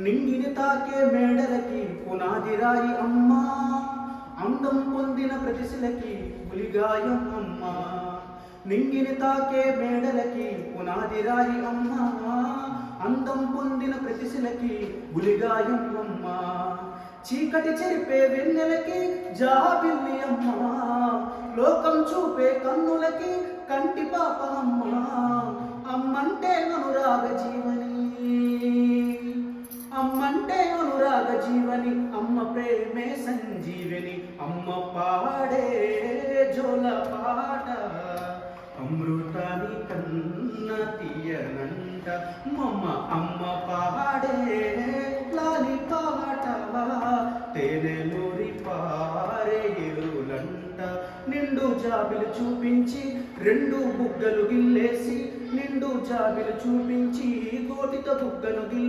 నింగిని తాకే మేడలకి పునాది రాయి అమ్మా, అందం పొందిన ప్రతిశలకి పులిగాయం అమ్మా. నింగిని తాకే మేడలకి పునాది రాయి అమ్మా, అందం పొందిన ప్రతిశలకి పులిగాయం అమ్మా. చీకటి చెరిపే వెన్నెలకి జాబిల్లి అమ్మా, లోకం చూపే కన్నులకి కంటి పాప అమ్మా. అమ్మంటే అనురాగ జీవని, అమ్మంటే అనురాగ జీవని, అమ్మ ప్రేమే సంజీవని. అమ్మ పాడే జోల పాట అమృతాని కన్న తీయనంట మమ్మ. అమ్మ పాడే లాలి పాట తేనెలూరి పారే ఎరులంట. నిండు జాబిలు చూపించి రెండు బుగ్గలు గిల్లేసి, నిండు జాబిలు చూపించి కోటితో బుగ్గను గిల్లే